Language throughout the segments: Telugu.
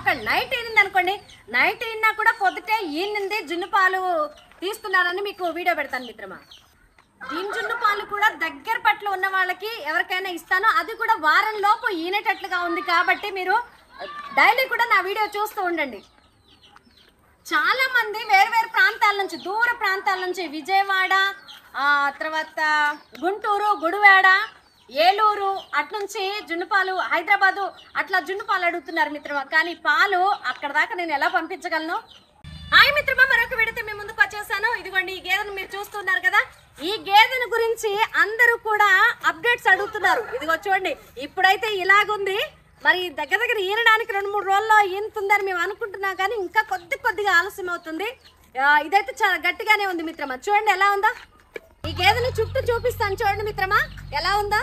ఒక నైట్ ఈనింది అనుకోండి, నైట్ ఈనా కూడా పొద్దుటే ఈనింది జున్ను పాలు తీస్తున్నారని మీకు వీడియో పెడతాను మిత్రమా. దీని జున్ను పాలు కూడా దగ్గర పట్ల ఉన్న వాళ్ళకి ఎవరికైనా ఇస్తాను, అది కూడా వారం లోపు ఈనేటట్లుగా ఉంది. కాబట్టి మీరు డైలీ కూడా నా వీడియో చూస్తూ ఉండండి. చాలా మంది వేరు వేరు ప్రాంతాల నుంచి, దూర ప్రాంతాల నుంచి, విజయవాడ, తర్వాత గుంటూరు, గుడివాడ, ఏలూరు అట్నుంచి జున్నుపాలు, హైదరాబాదు అట్లా జున్నుపాలు అడుగుతున్నారు మిత్రమా. కానీ పాలు అక్కడ దాకా నేను ఎలా పంపించగలను? హాయ్ మిత్రమా, మరొక వీడియోతో మీ ముందుకు వచ్చేసాను. ఇదిగోండి ఈ గేదెను మీరు చూస్తున్నారు కదా. ఈ గేదెను గురించి అందరూ కూడా అప్డేట్స్ అడుగుతున్నారు. ఇదిగో చూడండి, ఇప్పుడైతే ఇలాగుంది. మరి దగ్గర దగ్గర ఈనడానికి 2-3 రోజుల్లో ఈనుతుందని మేము అనుకుంటున్నాం, కానీ ఇంకా కొద్దిగా ఆలస్యం అవుతుంది. ఇదైతే చాలా గట్టిగానే ఉంది మిత్రమా. చూడండి ఎలా ఉందా. ఈ గేదెని చుట్టూ చూపిస్తాను, చూడండి మిత్రమా ఎలా ఉందా.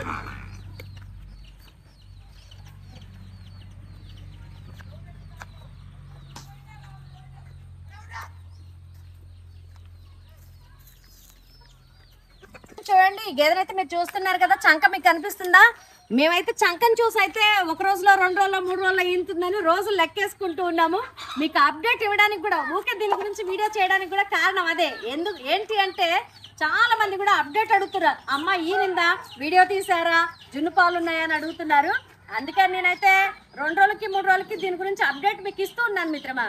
చూడండి ఈ గేదెనైతే మీరు చూస్తున్నారు కదా, చంక మీకు కనిపిస్తుందా? మేమైతే చంకను చూసి అయితే 1 రోజులో 2 రోజుల్లో 3 రోజుల్లో ఈనుతుందని రోజులు లెక్కేసుకుంటూ ఉన్నాము. మీకు అప్డేట్ ఇవ్వడానికి కూడా, ఊకే దీని గురించి వీడియో చేయడానికి కూడా కారణం అదే. ఏంటి అంటే చాలా మంది కూడా అప్డేట్ అడుగుతున్నారు. అమ్మ ఈనిందా, వీడియో తీసారా, జున్ను పాలు ఉన్నాయా అని అడుగుతున్నారు. అందుకని నేనైతే 2 రోజులకి 3 రోజులకి దీని గురించి అప్డేట్ మీకు ఇస్తూ ఉన్నాను మిత్రమా.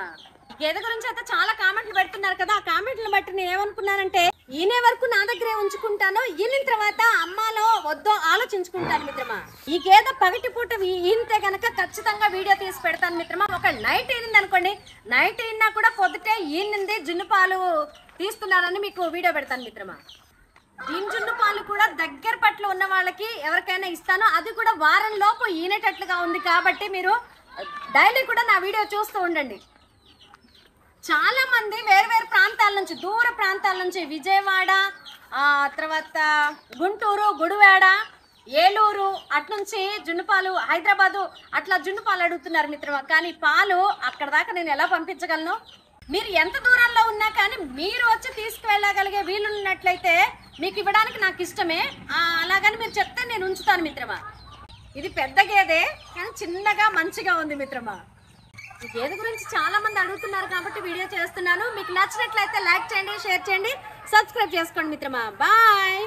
గేదె గురించి అయితే చాలా కామెంట్లు పెడుతున్నారు కదా. ఆ కామెంట్లను బట్టి నేను ఏమనుకున్నానంటే, ఈనే వరకు నా దగ్గరే ఉంచుకుంటాను, ఈనిన తర్వాత అమ్మాలో వద్దో ఆలోచించుకుంటాను మిత్రమా. ఈ గేదె పగటి పూట ఈనితే కనుక ఖచ్చితంగా వీడియో తీసి పెడతాను మిత్రమా. ఒక నైట్ ఈనింది అనుకోండి, నైట్ ఈనా కూడా పొద్దుటే ఈనింది జున్ను పాలు తీస్తున్నారని మీకు వీడియో పెడతాను మిత్రమా. దీని జున్ను పాలు కూడా దగ్గర పట్ల ఉన్న వాళ్ళకి ఎవరికైనా ఇస్తాను, అది కూడా వారం లోపు ఈనేటట్లుగా ఉంది. కాబట్టి మీరు డైలీ కూడా నా వీడియో చూస్తూ ఉండండి. చాలా మంది వేరు వేరు ప్రాంతాల నుంచి, దూర ప్రాంతాల నుంచి, విజయవాడ, తర్వాత గుంటూరు, గుడివాడ, ఏలూరు అట్నుంచి జున్నుపాలు, హైదరాబాదు అట్లా జున్నుపాలు అడుగుతున్నారు మిత్రమా. కానీ పాలు అక్కడ దాకా నేను ఎలా పంపించగలను? మీరు ఎంత దూరంలో ఉన్నా కానీ మీరు వచ్చి తీసుకువెళ్ళగలిగే వీలున్నట్లయితే మీకు ఇవ్వడానికి నాకు ఇష్టమే. అలాగని మీరు చెప్తే నేను ఉంచుతాను మిత్రమా. ఇది పెద్ద గేదె కానీ చిన్నగా మంచిగా ఉంది మిత్రమా. ఈ గేదె గురించి చాలా మంది అడుగుతున్నారు కాబట్టి వీడియో చేస్తున్నాను. మీకు నచ్చినట్లయితే లైక్ చేయండి, షేర్ చేయండి, సబ్స్క్రైబ్ చేసుకోండి మిత్రమా. బాయ్.